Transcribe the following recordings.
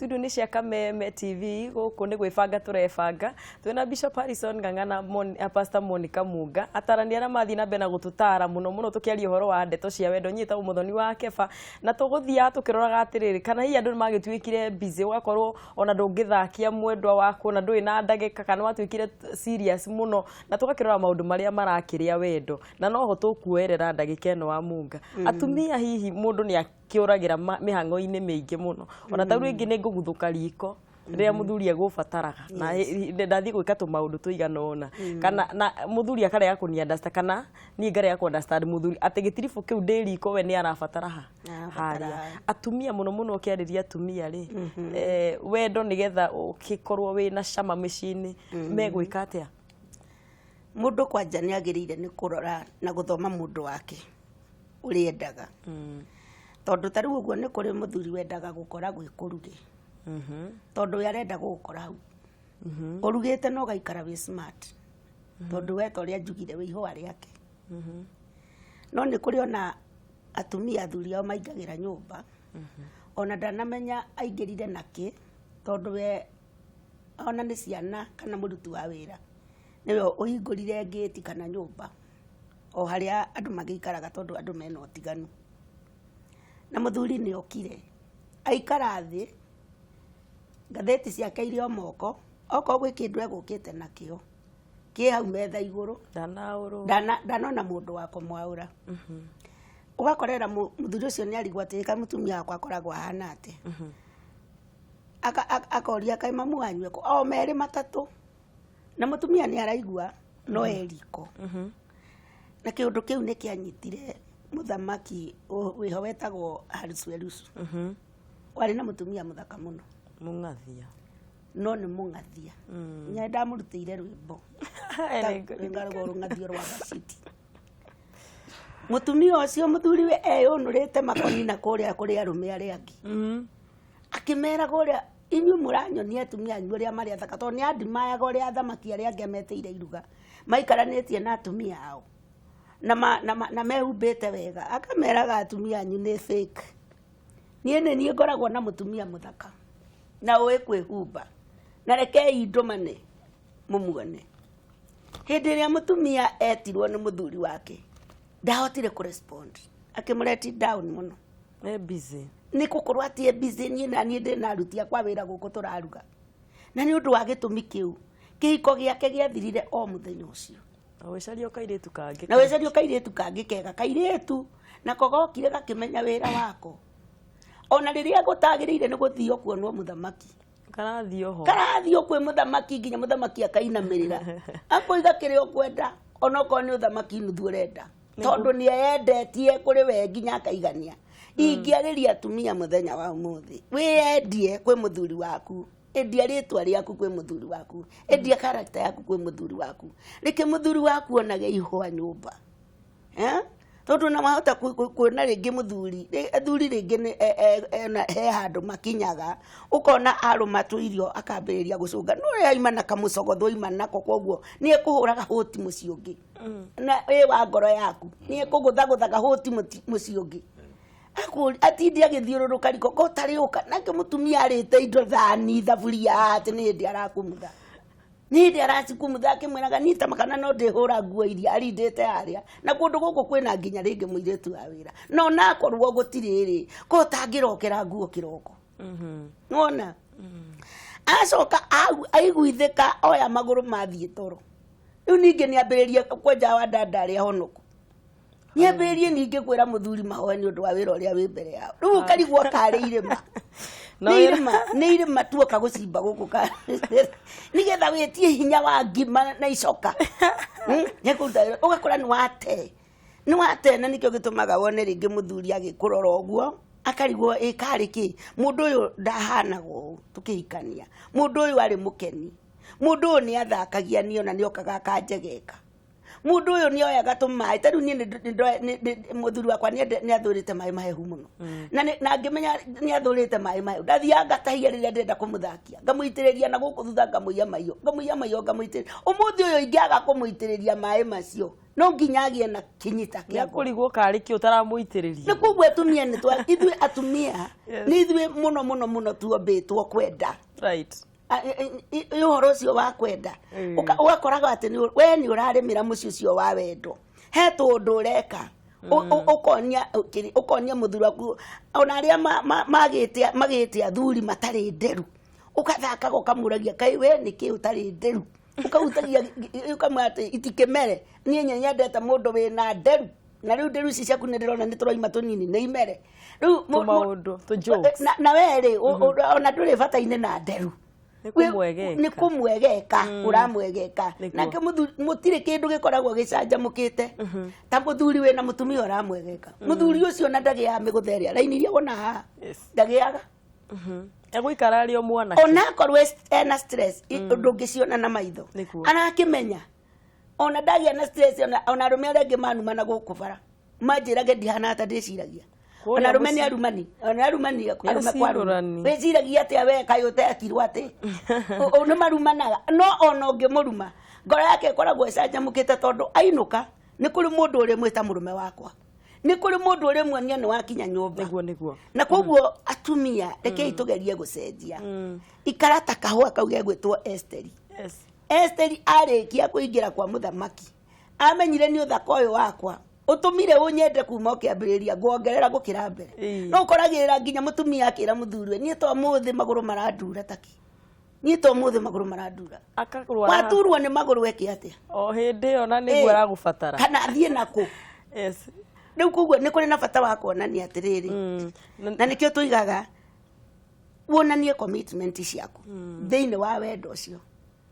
studio ni cia Kameme TV guku ni gwibanga turebanga twina Bishop Harrison Ng'ang'a na Pastor Monica Munga atarania na mathi na bena gututara muno tukiaria horo wa ndeto cia wendo nyita umuthoni wa Keba na tuguthia tukiroraga atiriri kana hi andu magitwikire busy wakorwo ona ndungithakia mwendwa wako na ndui na ndagika kana watwikire serious muno na tugakirora maundu maria marakiria wendo na noho tukuerera ndagika eno wa Munga atumia hihi mundu ni akiuragira mihango-ini mingi muno ona ta ringi ni nguguthuka riko ria muthuri agubataraga na ndathi gwika tu maundu tuigana ona kana na muthuri akarega kuni understand kana ni ngare ku understand muthuri ati gitirifu kiu ndi riko we ni arabatara haria atumia muno ukiariria atumia ri wendo nigetha ukikorwo wina cama micini megwika atia mundu kwanja ni agirire ni kurora na guthoma mundu wake uriendaga tondu tari uguo ni kuri muthuri wendaga gukora gwikuruge tondu yarenda gukora hau urugite no gaikara wi smart tondu we toria njugire wi ihwa riake no ni kuri ona atumia athuri ao maingagira nyumba ona ndanamenya aingirire naki tondu we ona ni ciana kana muruti wa wira niwe uhingurire gate kana nyumba o haria andu magikaraga tondu andu mena utiganu na muthuri ni okire aikara thi ngatheti ciake iri o moko oko gwi kindu egukite nakio ki hau metha iguru ndanona mundu wako mwaura ugakorera muthuri ucio ni arigwa tika mutumia wakwa akoragwo hana ati akoria kai mamu anywe ko o meri matatu na mutumia ni araigwa no eriko na kiundu kiu ni kianyitire muthamaki wiho wetagwo Harisuerusu wari na mutumia muthaka muno mungathia no ni mungathia nya ndamurutire rwimbo ngarwo rungathio rwa city mutumia ucio muthuri we eyunurite makoni na kuria kuria rume ari angi akimera kuria inyu muranyonia atumia anyu ria mari athaka to ni andimaya kuria thamaki ari angi ameteire iruga maikaranitie na atumia ao na mehumbite wega akameraga atumia anyu ni fake ni ngoragwo na mutumia muthaka na uwe kwihumba na reke indumane mumuone hindi ria mutumia etirwo ni muthuri wake ndahotire ku respond akimureti down muno busy ni kukorwa ati busy ni na ni ndina rutia kwa wira guku turaruga na ni undu wa gitumi kiu kihiko giake giathirire o muthenya ucio na wecario kairetu kangi kega kairetu na kogokire gakimenya wira wako ona riria gutagirire ni guthio kuonwo muthamaki karathio kwe muthamaki nginya muthamaki akainamirira akoiga kire okwenda ona ko ni uthamaki nuthu urenda tondu ni endetie kuri we nginya akaigania ingiariria atumia muthenya wa umuthi wiendie kwe muthuri waku endia ritwa riaku kwe muthuri waku endia character yaku kwe muthuri waku reke muthuri waku onage ihwa nyumba tondu na mahota kuona ringi muthuri athuri ringi he handu makinyaga ukona arumatu irio akambiriria gucunga no yaimana kamucogotho imana koguo ni ekuhuraga hoti muci ungi na we wa ngoro yaku ni ekuguthaga hoti muci ungi atindi agithiururuka riko ko tariuka nake mutumia arite indo thani thaburia ati ni ndi arakumutha ni ndi aracikumutha akimwiraga nita makana no ndihura nguo iria arindite aria na kundu guku kwina nginya ringi muiretu wa wira no nakorwo gutiriri ko tangirokera nguo kiroko nona acoka aiguithika oya maguru mathie toro riu ningi ni ambiririe kwenja wa ndandari honoku niambirie ningi kwira muthuri mahoe ni undu wa wira uria wi mbere yao riu karigwo kari irima ni irima tuoka gucimba guku ka nigetha witie hinya wa ngima na icoka nyekunda ugakora ni wate na nikyo gitumaga wone ringi muthuri agikurora uguo akarigwo ikariki mundu uyu ndahanago tukihikania mundu uyu ari mukeni mundu uyu ni athakagia ni ona ni okaga kanjegeka mundu uyu ni oyaga tumai tariu ni muthuri wakwa ni athurite mai mahehu muno na ngimenya ni athurite mai mahehu ndathianga tahia riria ndenda kumuthakia ngamuitiriria na guku thutha ngamuia maio ngamuitiriria umuthi uyu ingiaga kumuitiriria mai macio no nginyagie na kinyita kia kurigwo kari ki utaramuitiriria ni kuguo atumia ni twa ithui atumia ni ithui muno tuombitwo kwenda right uhoro ucio wa kwenda ugakoraga ati we ni urarimira muci ucio wa wendo he tundu ureka ukonia muthuri waku ona aria magite athuri matari nderu ukathaka ukamuragia kai we niki utari nderu ukautagia ukamwate itikemere nie nyendete mundu wina nderu na riu nderu ici ciaku ni ndirona ni turaima tunini ni imere riu maundu to jokes na weri ona nduri bata-ine na nderu ni kumwegeka uramwegeka nake mutire kindu gikoragwo gicanjamukite ta muthuri we na mutumia uramwegeka muthuri ucio na ndagia migutheria raini iria wona ha ndagiaga egwikara ari o mwana ona korwo ena stress ndungiciona na maitho anakimenya ona ndagia na stress ona rume arengi manuma na gukubara manjirage ndihana ata ndiciragia ona rume ni arumani arume kwaru weciragia ati we kayote akirwa ati ona marumanaga no ona ngimuruma ngoro yake koragwo ecanjamukite tondu ainuka ni kuri mundu uri mwita murume wakwa ni kuri mundu uri mwonia ni wakinya nyumba niguo na koguo atumia rekei tugerie gucenjia ikarata kahua kauge gwitwo Esteri Esteri arikia kuingira kwa muthamaki amenyire ni uthaka uyu wakwa utumire unyende kuma ukiambiriria nguongerera gukira mbere no ukoragirira nginya mutumia akira muthuri ni to muthi maguru marandura taki ni to muthi maguru marandura akakurwa waturwa ni maguru weke atia o hindi ona niguo aragubatara kana thie nako riu koguo ni kuri na bata wa kuonania atiriri na nikio tuigaga wonanie commitment ciaku thiini wa wendo ucio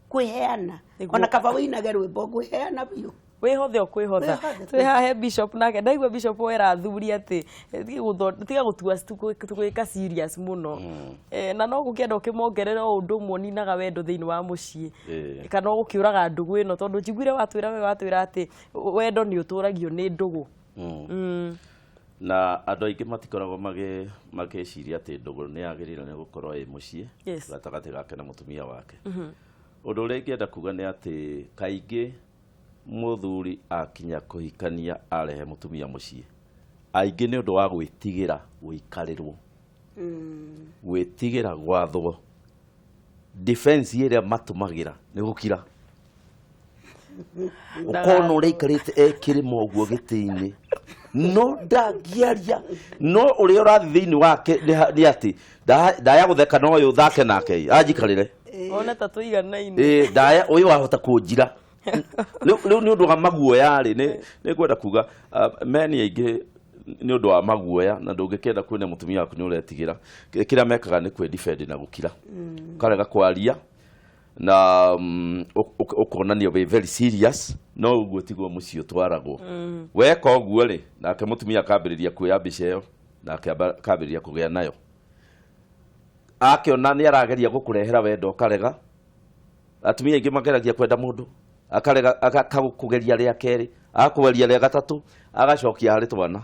kwiheana ona kaba winaga rwimbo kwiheana biu wihothe okwihotha twi hahe bishop nake ndaigua bishop wera thuri ati tiga gutua tukwika serious muno na no gukienda ukimongerera undu moninaga wendo thiini wa mucii kana gukiuraga ndugu ino tondu njiguire watwira ati wendo ni uturagio ni ndugu na andu aingi matikoragwo magiciria ati ndugu ni agirira ni gukorwo i mucii gatagati gake na mutumia wake undu uria ingienda kuga ni ati kaingi muthuri akinya kuhikania arehe mutumia mucii aingi ni undu wa gwitigira guikarirwo gwitigira gwathwo defense iria matumagira ni gukira ukona uria ikarite ekirimo uguo giti-ini no ndagiaria no uria urathi thiini wake ni ati ndaya gutheka no uyu thake nake anjikarire ona ta tuiganaine ndaya uyu wahota kunjira riu ni undu wa maguoya ri ni kwenda kuga meni aingi ni undu wa maguoya na ndungikenda kwina mutumia waku ni uretigira kira mekaga ni kwe defend na gukira karega kwaria na ukonania we very serious no uguo tigwo mucio twaragwo weka uguo ri nake mutumia akambiriria kuya mbica iyo nake akambiriria kugia nayo akiona ni arageria gukurehera wendo karega atumia ingi mageragia kwenda mundu akarega akakugeria ria keri akugeria ria gatatu agacokia hari twana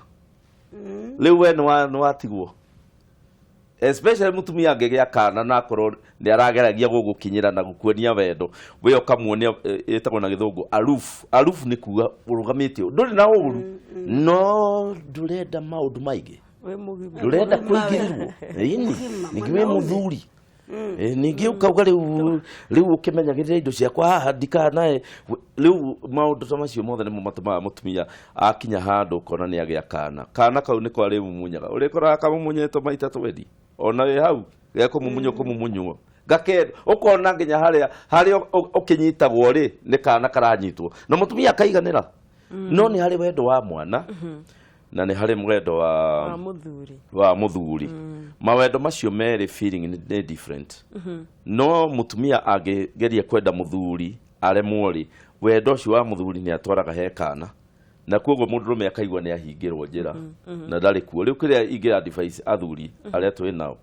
riu we ni watigwo especially mutumia angegia kana na korwo ni arageragia gugukinyira na gukuonia wendo we ukamuonia etagwo na githungu aloof ni kuga urugamitio nduri na uru no ndurenda maundu maingi we mugima ndurenda kuingirirwo ningi we muthuri ningi ukauga riu ukimenyagirira indo ciakwa haha ndikanae riu maundu ta macio mothe nimo matumaga mutumia akinya handu ukona ni agia kana kau niko ari mumunyaga urikoraga kamumunyeto maita twendi ona we hau gekumumunyo gake ukona nginya haria ukinyitagwo ri ni kana karanyitwo na mutumia akaiganira no ni hari wendo wa mwana na ni hari mwendo wa muthuri mawendo macio meri feeling ni different no mutumia agegeria kwenda muthuri aremwo ri wendo cio wa muthuri ni atwaraga hekana na koguo mundurume akaigwa ni ahingirwo njira na ndari kuo riu kiria ingira advice athuri aria twi nao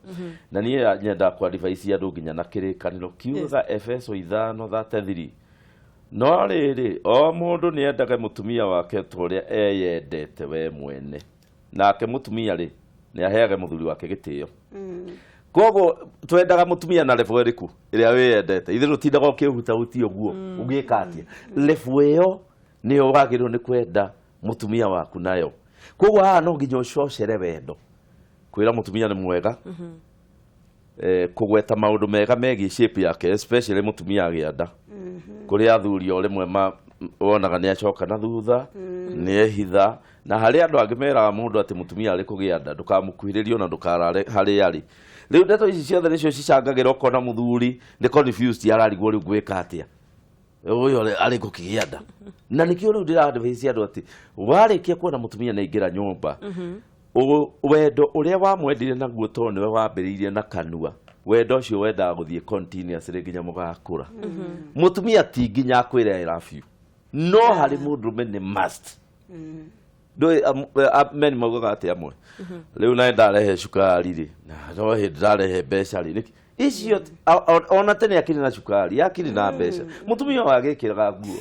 na nie nyenda kwa advice andu nginya na kirikaniro kiuga Efeso 5:33 no riri o mundu ni endaga mutumia wake turia eyendete we mwene nake mutumia ri ni aheaga muthuri wake gitio koguo twendaga mutumia na level iriku iria weyendete ithiru tindaga ukihuta uti uguo ugika atia level iyo ni wagirwo ni kwenda mutumia waku nayo koguo haha no nginya ucocere wendo kwira mutumia ni mwega kugweta maundu mega megie shape yake especially mutumia agianda kuri athuri o rimwe wonaga ni acoka na thutha ni ehitha na hari andu angimeraga mundu ati mutumia ari kugianda ndukamukuhiririo na ndukarare hari ari riu ndeto ici ciothe nicio cicangagira ukona muthuri ni confused ararigwo riu gwika atia uyu ari gukigianda na nikio riu ndira advice andu ati warikia kuona mutumia na ingira nyumba wendo uria wamwendire naguo to niwe wambiriirie na kanua wendo ucio wendaga guthie continuous nginya mugakura mutumia ti nginya akwire I love you no hari mundume ni must do men magoga ati amwe riu na ndarehe cukari ri na no ndarehe mbeca ri icio ona tene akiri na cukari akiri na mbeca mutumia wagikiraga nguo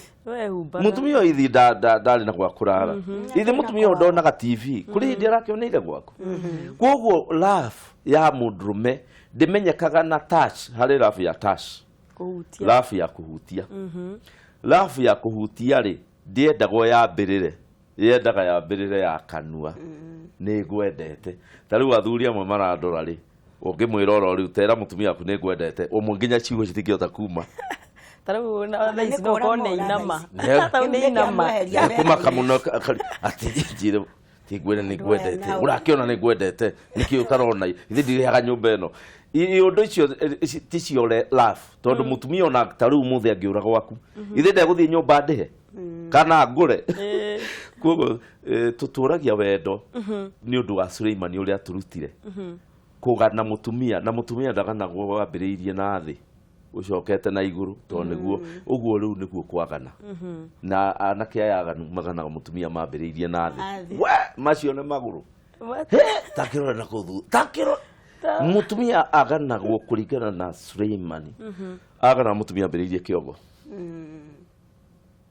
mutumia ithi ndari na gwa kurara ithi mutumia ndonaga TV kuri ndi arakioneire gwako koguo love ya mundume ndimenyekaga na touch hari love ya touch kuhutia love ya kuhutia love ya kuhutia ri ndiendagwo yambirire yendaga yambirire ya kanua ni gwendete tariu athuri amwe marandora ri ungimwira oro riu tera mutumia aku ni gwendete umwe ciugo citingiota kuma tariu na thaisi no kone inama tariu ni inama kumaka muno ati njire tigwire ni gwendete urakiona ni gwendete nikio utarona ithi ndirihaga nyumba eno iundu icio ticio love tondu mutumia ona tariu muthe angiura gwaku ithi ndeguthie nyumba ndihe kana ngure koguo tuturagia wendo ni undu wa Suleiman uria turutire kugana mutumia na mutumia ndaganagwo wambiriirie na thi ucokete na iguru to niguo uguo riu niguo kwagana na anake ayaganu maganaga mutumia mambiriirie na thi we macio ne maguru takiro na kuthu takiro mutumia aganagwo kuringana na Suleiman agana mutumia ambiriirie kiongo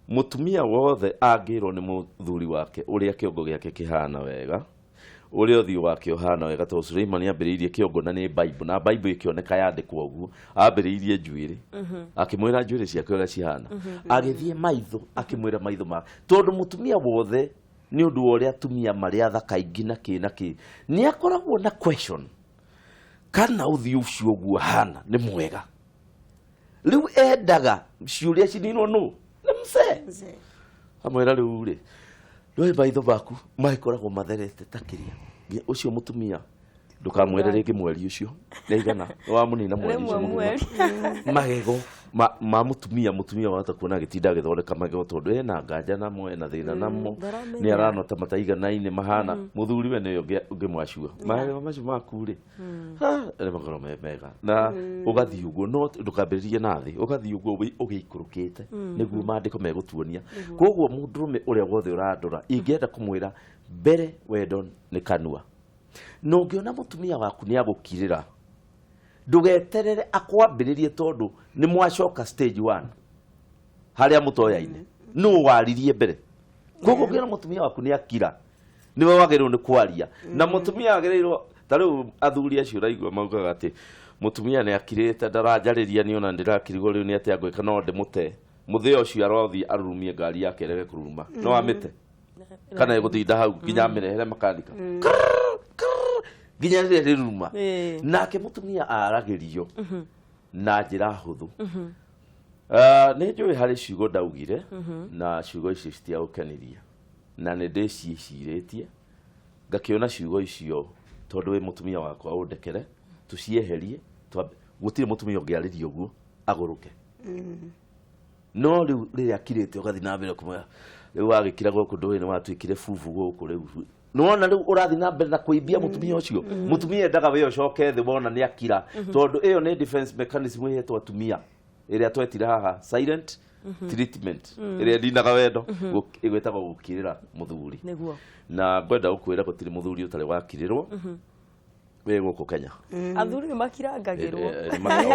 mutumia wothe angirwo ni muthuri wake uria kiongo giake kihana wega uria uthio wake uhana wega to Suleiman ambiriirie kiongo na ni Bible na Bible ikioneka yandikwo uguo ambiriirie njuiri akimwira njuiri ciake uria cihana agithie maitho akimwira maitho ma tondu mutumia wothe ni undu uria atumia maria thaka ingi na ki ni akoragwo na question kana uthio ucio uguo hana ni mwega riu endaga ciuria cinino no mse amwira riu ri ndoi maitho baku maikoragwo matherete takiria ucio mutumia ndukamwere ringi mweri ucio ndeigana wa munina mweri ucio magego ma mutumia wata kuona gitinda githondeka magego tondu ena nganja na mwe na thina namo ni aranota mataiganaine mahana muthuri we niyo ngimwacua magego macio makuri ere magoro mega na ugathi uguo no ndukambiririe na thi ugathi uguo ugiikurukite niguo mandiko megutuonia koguo mundurume uria wothe urandora ingienda kumwira mbere wendo ni kanua no ngiona mutumia waku ni agukirira ndugeterere akwambiririe tondu ni mwacoka stage 1 haria mutoyaine no waririe mbere koguo ngiona mutumia waku ni akira niwe wagirwo ni kwaria na mutumia agirirwo tariu athuri acio raigwa maugaga ati mutumia ni akirite ndaranjariria ni ona ndirakirigwo riu ni ati agwika no ndimute muthia ucio arothi arurumie ngari yake rege kuruma no amite kana igutinda hau nginya mirehere makanika nginya riruma nake mutumia aragirio na njira huthu ni njui hari ciugo ndaugire na ciugo ici citiagukeniria na ni ndiciciiritie ngakiona ciugo icio tondu we mutumia wakwa undekere tucieherie gutire mutumia ungiaririo guo aguruke no riu riria kirite ugathi na mbere kumwe riu wagikira goku ndui ni watuikire fufu goku riu nona riu urathi na mbere na kuibia mutumia ucio mutumia endaga we ucoke thi wona ni akira tondu iyo ni defense mechanism ihetwo atumia iria twetira haha silent treatment iria ndinaga wendo igwetagwo gukirira muthuri niguo na ngwenda gukwira gutiri muthuri utari wakirirwo we guku Kenya athuri makirangagirwo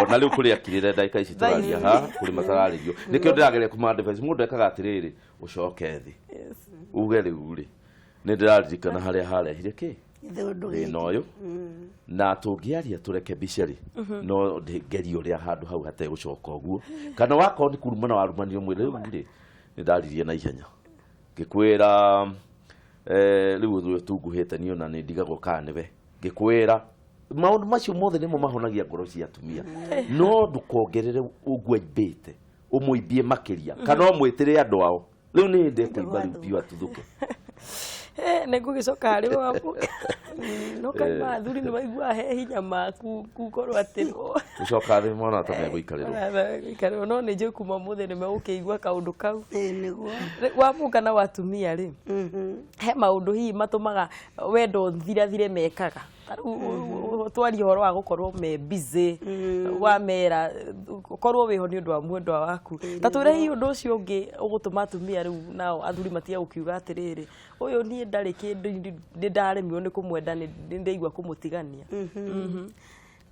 ona riu kuri akirire ndaika ici turaria ha kuri matararirio nikio ndirageria kuma defense mundu ekaga atiriri ucoke thi uge riu ri ni ndiraririkana haria harehire ki thina uyu na tungiaria tureke bicari no ngerio ria handu hau hate gucoka uguo kana wako ni kurumana warumanio mwire riu ri ni ndaririe na ihenya Ngikwira riu tunguhite ni ona ni ndigagwo kanebe ngikwira maundu macio mothe nimo mahonagia ngoro cia atumia no ndukongerere ugwembite umuibie makiria kana umwitire andu ao riu ni ndekuimba riu biu atuthuke nigugicoka hari waku no kaima thuri ni maigua he hinya maku kukorwo atirwo ucoka thi mwana ta megũikarĩrwo no nĩ njũĩ kuma mũthĩ nĩ megũkĩigua kaũndũ kau nĩguo wamuka na watumia rĩ he maũndũ hihi matũmaga wendo thirathire mekaga twari horo wa gukorwo me busy wa mera korwo wiho ni undu wa mwendwa waku ta twire hi undu ucio ungi ugutuma atumia riu nao athuri matia ukiuga atiriri uyu ni ndari kindu ndaremio ni kumwenda ni ndeigua kumutigania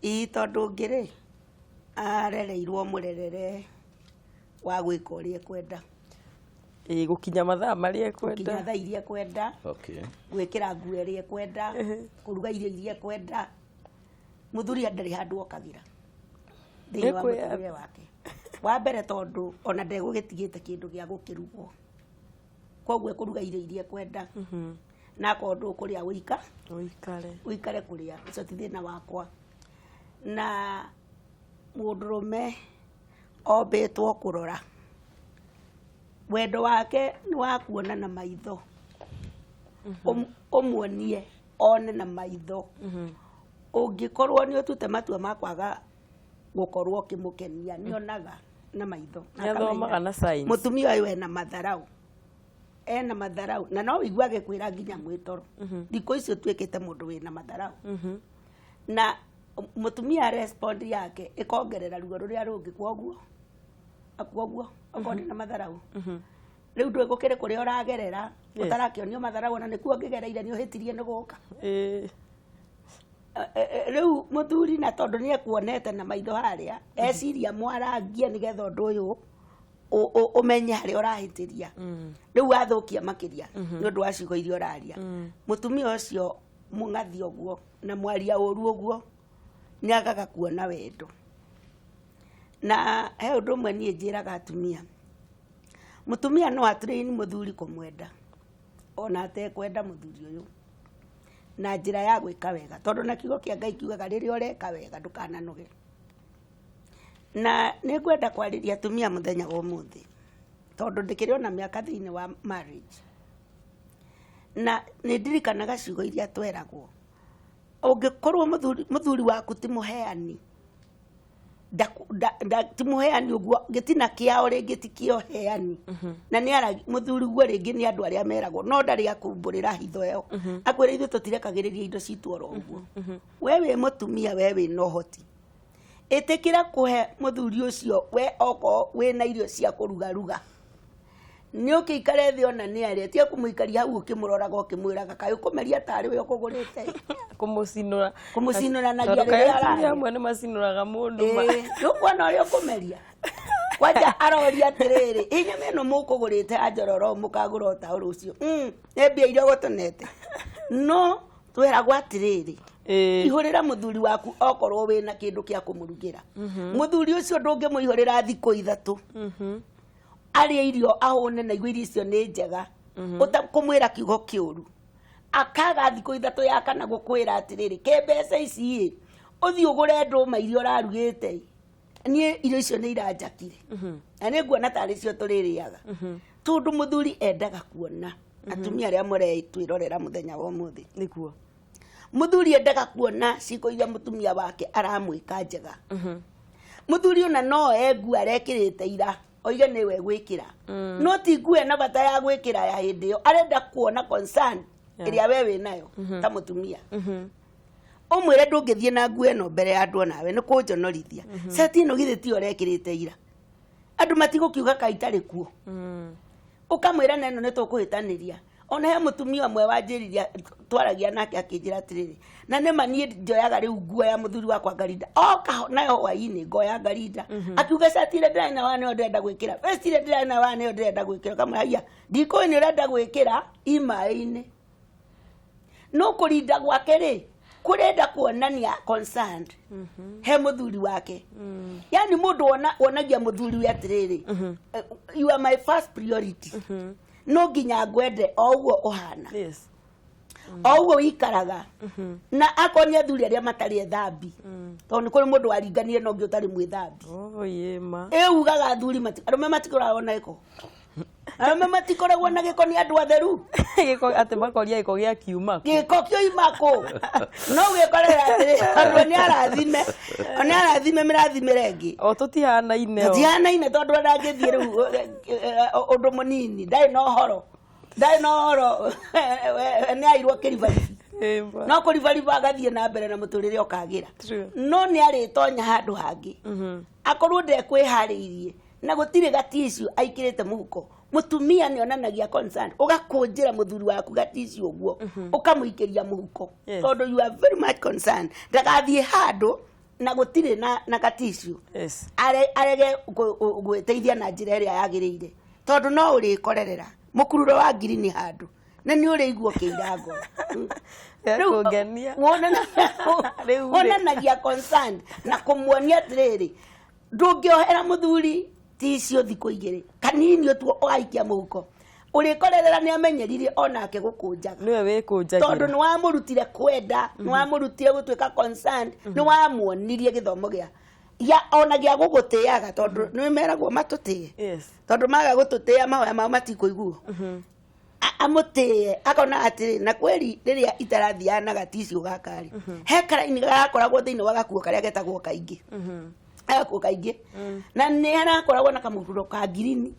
i tondu ngiri arereirwo murerere wa gwika uria kwenda gukinya mathaa maria ekwenda gukinya thaa iria kwenda gwikira nguo iria kwenda kuruga irio iria kwenda muthuri ndari handu okagira thiini wa mutumia wake wa mbere tondu ona ndegugitigite kindu gia gukirugwo koguo kuruga irio iria kwenda na kondu kuria uikare kuria ico ti thina wakwa na mundurume obetwo kurora wendo wake ni wa kuona na maitho umuonie one na maitho ungikorwo ni utute matua makwaga gukorwo kimukenia ni onaga na maitho athomaga na signs mutumia uyu ena matharau na no wiguage kwira nginya mwitoro thiko icio twikite mundu wina matharau na mutumia respond yake ikongerera ruo ruria rungi kwoguo akondi na matharau riu ndwe gukire kuria uragerera utarakionio matharau na nikuo ngigereire ni uhitirie ni guka riu muthuri na tondu ni ekuonete na maitho haria eciria mwarangia nigetha undu uyu umenye haria urahitiria riu athukia makiria ni undu wa ciugo iria uraria mutumia ucio mungathi uguo na mwaria uru uguo ni agaga kuona wendo na he undu mwe nie njiraga atumia mutumia no atrain muthuri kumwenda ona atekwenda muthuri uyu na njira ya gwika wega tondu na kiugo kia Ngai kiugaga riria ureka wega ndukananoge na ni ngwenda kwariria atumia muthenya wa umuthi tondu ndikiri ona miaka thiini wa marriage na ni ndirikanaga ciugo iria tweragwo ungikorwo muthuri waku ti muheani ti muheani uguo gitina kiao ringi ti kio heani na ni ara muthuri guo ringi ni andu aria meragwo no ndari akumburira hitho yo akwira ithu tutirekagiriria indo citu oro uguo wewe mutumia wewe no hoti etekira kuhe muthuri ucio we oko we na irio cia kuruga ni ukikare thi ona ni aria tie kumuikaria hau ukimuroraga ukimwiraga kai kumeria tari we ukugurite kumusinura na giare amwe ni masinuraga mundu nukuona uria kumeria kwaja aroria atiriri inya meno mukugurite ajororo mukagura utauru ucio ebia irio gutonete no tweragwo atiriri ihurira muthuri waku okorwo wina kindu kia kumurugira muthuri ucio ndungimuihurira thiko ithatu aria irio ahone na igwiri icio ni njega utakumwira kiugo kiuru akaga thiko ithatu ya kana gukwira atiriri ke mbeca ici uthi ugure nduma irio rarugite nie irio icio ni iranjakire na ni nguona tari cio tuririaga tondu muthuri endaga kuona atumia aria mureitwirorera muthenya wa umuthi nikuo muthuri endaga kuona ciko iria mutumia wake aramwika njega muthuri ona no engu arekirite ira oige niwe gwikira no ti ngue na bata ya gwikira ya hindi yo arenda kuona concern iria wewe nayo ta mutumia umwire ndungithie na ngue no mbere ya andu nawe ni kunjonorithia sati no githi ti orekirite ira andu matigukiuga kaitari kuo ukamwira neno ni tukuhitaniria ona he mutumia mwe wanjiriria twaragia nake akinjira atiriri na ne manie njoyaga riu nguo ya muthuri wakwa ngarinda oka nayo hwaini ngoya ngarinda akiuga satire ndina wane ndenda gwikira vestire ndina wane ndenda gwikira kamwe haya ndiko ni ndenda gwikira imaini no kurinda gwake ri kurenda kuonania concerned he muthuri wake yani mundu onagia muthuri we atiriri you are my first priority no nginya ngwende o uguo uhana Yes. o uguo wikaraga na akonia thuri aria matari thambi tondu ni kuri mundu waringanire no ngi utari mwithambi Oh yema. ugaga thuri arume matikoragwo na giko arume matikoragwo na giko ni andu atheru Giko ate makoria giko gia kiuma. giko kio imako no wikorera atiri andu ni arathime mirathimire ngi O tutihana ine. tutihana ine tondu ndangithie riu undu munini ndai no horo ni airwo kiribaribi no kuribariba agathie na mbere na muturire okagira no ni aritonya handu hangi akorwo ndekwihariirie na gutire gatisio aikirite muhuko mutumia ni onanagia concern ugakunjira muthuri waku gatisio uguo ukamuikiria muhuko tondu you are very much concerned ndagathie handu na gutire na gatisio arege gwiteithia na njira iria yagiriire tondu no uri korerera mukururo wa ngiri ni handu na ni uri iguo kiirago kugenia onanagia concern na kumuonia atiriri ndungiohera muthuri ticio thiko igiri kanini tu oaikia muhuko uri korerera ni amenyerire onake gukunjaga niwe wikunjagira tondu ni wamurutire kwenda ni wamurutire gutwika concerned ni wamuonirie githomo gia ya onagia gugutiaga tondu ni meragwo matutie tondu maga gututia mahoya mao matikuiguo amutie akona atiri na kweli riria itarathiana gatisio gakari hekara-ini gakoragwo thiini wa gakuo karia getagwo kaingi agakuo kaingi na ni arakoragwo na kamururo ka girini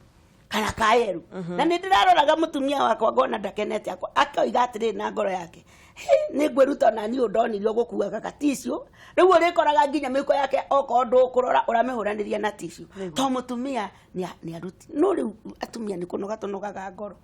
kana kaeru na ni ndiraroraga mutumia wakwa ngona ndakenete akwa akoiga atiri na ngoro yake ni ngwiruta na ni udonirio gukuaga gatisio riu urikoraga nginya miko yake oko ndu kurora uramihuraniria na tisio to mutumia ni aruti no riu atumia ni kunoga tonogaga ngoro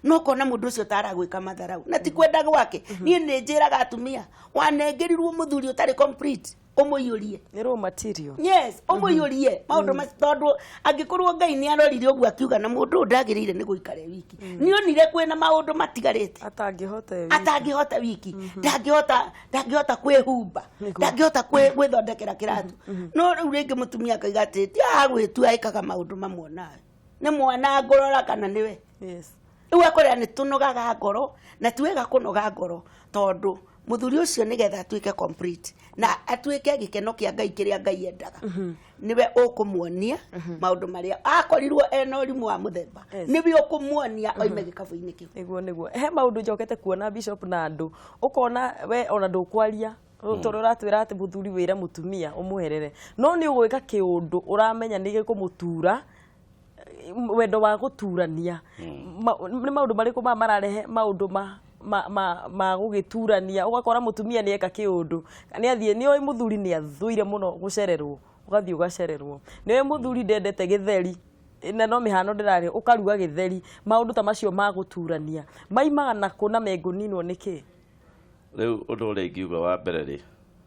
no kona mundu ucio taragwika matharau na ti kwenda gwake ni njiraga atumia wanengerirwo muthuri utari complete umuyurie ni raw material yes umuyurie maundu matondu angikorwo Ngai ni arorire uguo akiuga na mundu ndagirire ni guikare wiki ni onire kwina maundu matigarite atangihota wiki ndangihota kwihumba ndangihota gwithondekera kiratu no riu ringi mutumia akaiga ati ti agwitu aikaga maundu mamwe nawe ni mwana ngorora kana niwe iwe akorera ni tunogaga ngoro na tiwega kunoga ngoro tondu muthuri ucio nigetha atuike complete na atuike gikeno kia Ngai kiria Ngai endaga niwe ukumuonia maundu maria akorirwo ena urimu wa muthemba niwe ukumuonia oime gikabu-ini kiu niguo he maundu njokete kuona bishop na andu ukona we ona ndukwaria torora twira ati muthuri wira mutumia umuherere no ni ugwika kiundu uramenya ni gikumutura wendo wa guturania ni maundu mariku mararehe maundu ma gugiturania ugakora mutumia ni eka kiundu ni athie ni oi muthuri ni athuire muno gucererwo ugathie ugacererwo ni oi muthuri ndendete githeri na no mihano ndirari ukaruga githeri maundu ta macio ma guturania maimaga na kuna menguninwo niki riu undu uri ngiuga wa mbere ri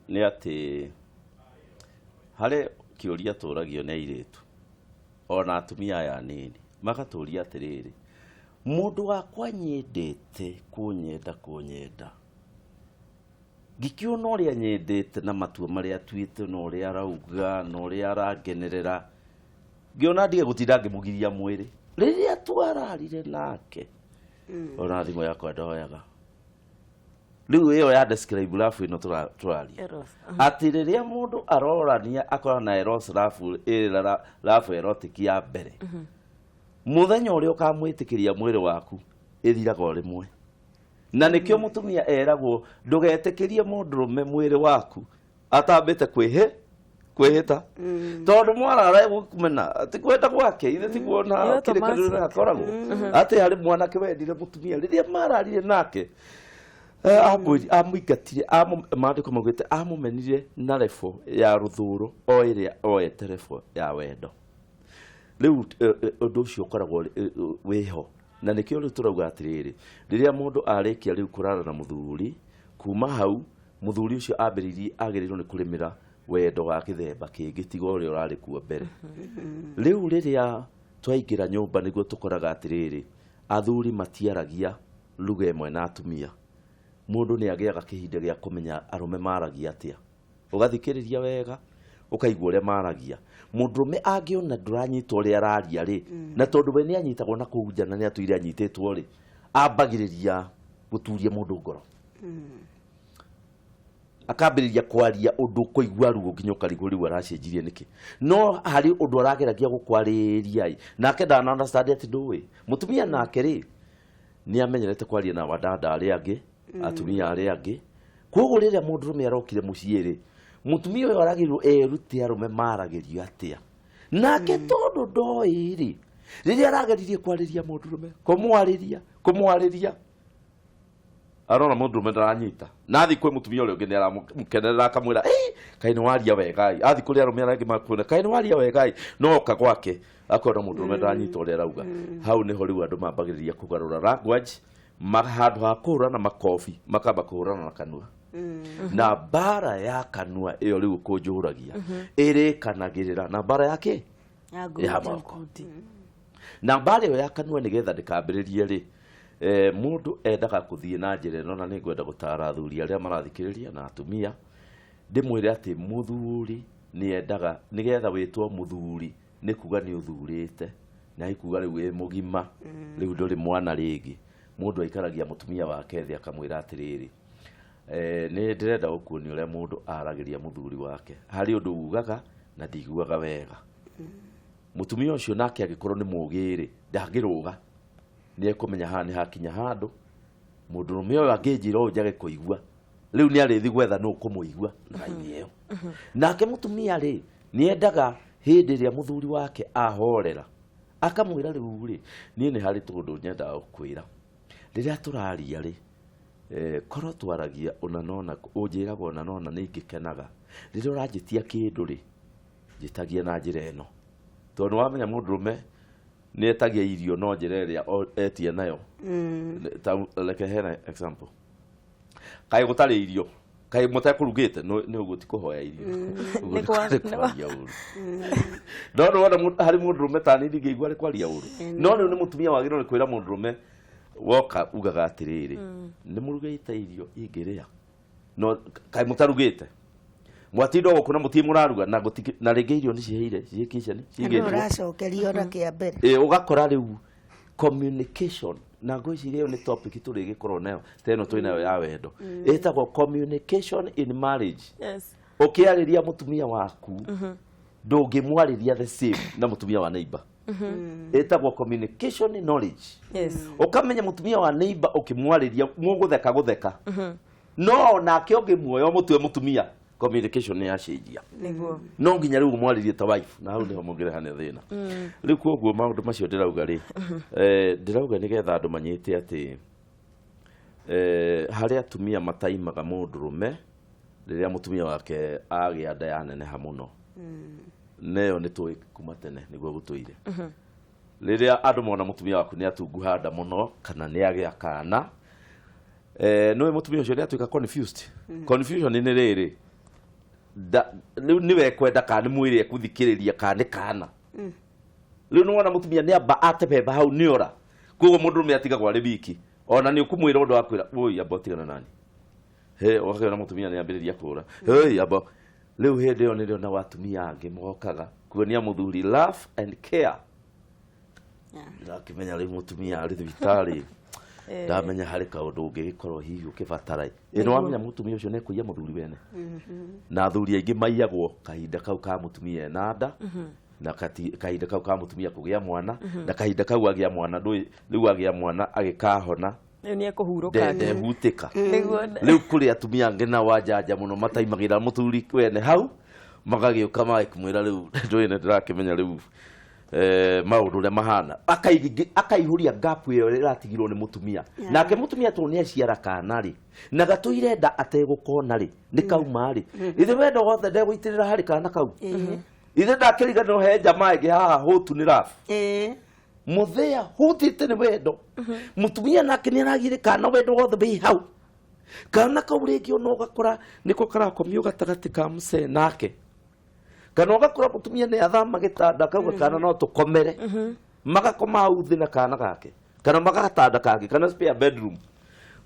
ni ati hare kiuria turagio ni airitu ona atumia aya nini magaturia atiriri mundu wakwa nyendete kunyenda gikiona uria nyendete na matua maria tuite no uria arauga no uria arangenerera ngiona ndige gutinda ngimugiria mwiri riria twararire nake ona thimo yakwa ndoyaga riu iyo ya describe lafu ino turaria ati riria mundu arorania akora na eros lafu erotic ya mbere muthenya uria ukamwitikiria mwiri waku ithiraga rimwe na nikio mutumia eragwo ndugetikirie mundurume mwiri waku atambite kwihita tondu mwarara gukumena ati kwenda gwake ithe tiguona kirikanira akoragwo ati hari mwanake wendire mutumia riria mararire nake amuigatire mandiko magwite amumenire na level ya ruthuro o iria oete level ya wendo riu undu ucio ukoragwo wiho na nikio riu turauga atiriri riria mundu arikia riu kurara na muthuri kuma hau muthuri ucio ambiririe agirirwo ni kurimira wendo wa kithemba kingi tiga uria urari kuo mbere riu riria twaingira nyumba niguo tukoraga atiriri athuri matiaragia lugha imwe na atumia mundu ni agiaga kihinda gia kumenya arume maragia atia ugathikiriria wega ukaigua uria maragia mundurume angiona nduranyita uria araria ri na tondu we ni anyitagwo na kuunja na ni atuire anyititwo ri ambagiriria guturia mundu ngoro akambiriria kwaria undu kuigua ruo nginya ukarigo riu aracenjirie niki no hari undu arageragia gukwariria nake ndana understand ati ndui mutumia nake ri ni amenyerete kwaria na wadada aria angi atumia aria angi koguo riria mundurume arokire mucii ri mutumia uyu aragirwo erute arume maragirio atia nake tondu ndoi ri riria arageririe kwariria mundurume kumwariria arona mundurume ndaranyita nathi kwi mutumia uria ungi ni aramukenerera akamwira kai ni waria wega athi kuri arume arangi makwona kai ni waria wega no oka gwake akona mundurume ndaranyita uria arauga hau niho riu andu mambagiriria kugarura language handu ha kuhurana makofi makamba kuhurana na kanua na bara ya kanua iyo riu kunjuragia irikanagirira na bara yake ya moko na bara iyo ya kanua nigetha ndikambiririe ri mundu endaga kuthie na njira ino na ningwenda gutara athuri aria marathikiriria na atumia ndimwire ati muthuri ni endaga nigetha witwo muthuri ni kuga ni uthurite na ikuga riu wi mugima riu nduri mwana ringi mundu aikaragia mutumia wake thi akamwira atiriri ni ndirenda gukuonia uria mundu aragiria muthuri wake hari undu ugaga na ndiguaga wega mutumia ucio nake agikorwo ni mugiri ndangiruga ni ekumenya haha ni hakinya handu mundurume uyu angijira uyu njage kuigua riu ni arithi gwetha no kumuigua na iyo nake mutumia ri ni endaga hindi ria muthuri wake ahorera akamwira riu ri ni hari tundu nyendaga gukwira riria turaria ri korwo twaragia unanona unjiragwo unanona ni ngikenaga riria uranjitia kindu ri njitagia na njira ino tondu wamenya mundurume ni etagia irio no njira iria etie nayo like hena example kai gutari irio kai mutakurugite ni uguti kuhoya irio no wona hari mundurume tani ndigigwa ri kwaria uru no ni mutumia wagiro ni kwira mundurume woka ugaga atiriri ni murugite irio ingiria no kai mutarugite mwatindo gukuna mutie muraruga na ringi irio ni ciheire ciikicani ciigirwo uracokerio na kia mbere ugakora riu communication na ngwiciria ni topic turigikorwo nayo teno twinayo ya wendo etagwo communication in marriage ukiariria mutumia waku ndungimwariria the same na mutumia wa neighbor etagwo communication knowledge ukamenya mutumia wa neighbor ukimwariria mugutheka no nake ungimuoyo mutwe mutumia communication ni yacenjia no nginya riu mwaririe ta wife na hau niho mungirehane thina riu koguo maundu macio ndirauga ri ndirauga nigetha andu manyite ati hari atumia mataimaga mundurume riria mutumia wake agia nda ya neneha muno neyo ni tui kuma tene niguo gutuire riria andu mona mutumia waku ni atunguha nda muno kana ni agia kana no mutumia ucio ni atuika confused confusion ni riri niwe kwenda kana mwiri ekuthikiriria kana kana riu ni wona mutumia ni amba atebeba hau ni ora koguo mundurume atigagwo ari wiki ona ni ukumwira undu wakwira oi amba tigana nani wakana mutumia ni ambiriria kura amba riu hindi yo nirio na watumia angi mokaga kuonia muthuri love and care na kimenya riu mutumia ari thibitari ndamenya hari kaundu ungigikorwo hihi ukibatara ino wamenya mutumia ucio nekuiya muthuri wene na athuri aingi maiyagwo kahinda kau ka mutumia nanda na kahinda kau ka mutumia kugia mwana na kahinda kau agia mwana riu agia mwana agikahona ni ekuhuruka ndehutika riu kuri atumia angi na wajanja muno mataimagira muthuri wene hau magagiuka maikimwira riu ndwine ndirakimenya riu maundu ria mahana akaihuria gap iyo iratigirwo ni mutumia nake mutumia to ni aciara kana ri na gatuirenda ategukona ri ni kauma ri ithe wendo gothe ndegwitirira hari kana kau ithe ndakiriga no he jamaa ingi haha hutu ni rafu muthea hutite ni wendo mutumia nake ni aragire kana wendo gothe bi hau kana kau ringi ono gakora niko karakomio gatagati ka muse nake kana ugakora mutumia ni athama gitanda kauga kana no tukomere magakoma hau thina kana gake kana magatanda kake kana spare bedroom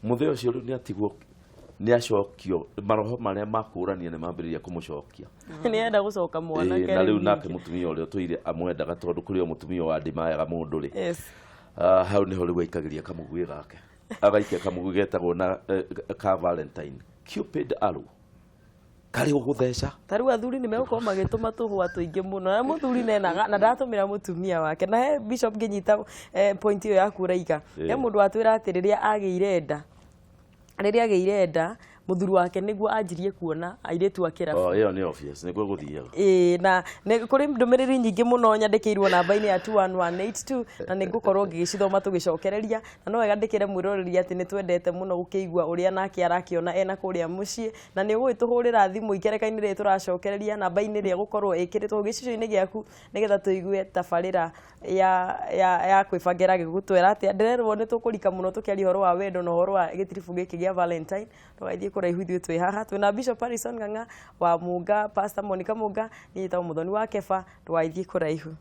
mutheo cio ni atigwo nĩ acokio maroho marĩa makũrania nĩ mambĩrĩria kũmũcokia nĩ enda gũcoka mwanake na rĩu nake mũtumia ũrĩa tũire amwendaga tondũ kũrĩ o mũtumia wa ndimayaga mũndũ rĩ hau nĩho rĩu aikagĩria kamũguĩ gake agaikia kamũguĩ getagwo na ka Valentine Cupid arrow kari ũgũtheca tarĩu athuri nĩ megũkorwo magĩtũma tũhũa tũingĩ mũno na mũthuri nenaga na ndatũmĩra mũtumia wake na he Bishop ngĩnyita point ĩyo yaku ũraiga he mũndũ watwĩra atĩ rĩrĩa agĩire nda mũthuri wake nĩguo anjirie kuona airĩtu a kĩrabu ĩyo nĩ obvious nĩguo gũthiaga na kũrĩ ndũmĩrĩri nyingĩ mũno nyandĩkĩirwo namba-inĩ ya 21182 na nĩngũkorwo ngĩgĩcithoma tũgĩcokereria na no wega ndĩkĩre mwĩroreri atĩ nĩtwendete mũno gũkĩigua ũrĩa nake arakĩona ena kũrĩa mũciĩ na nĩ ũgũgĩtũhũrĩra thimũ ikereka-inĩ rĩrĩ tũracokereria namba-inĩ ĩrĩa gũkorwo ĩkĩrĩtwo gĩcicio-inĩ gĩaku nĩgetha tũigue tabarĩra ya kwĩbangĩra gĩgũtwĩra atĩ ndĩrerwo nĩ tũkũrika mũno tũkĩaria ũhoro wa wendo na ũhoro wa gĩtiribu gĩkĩ gĩa Valentine tũgaithiĩ kũraihu ithuĩ twĩ haha twĩna Bishop Harrison Ng'ang'a wa Munga Pastor Monica Munga niĩ ta mũthoni wa Keba tũgaithiĩ kũraihu.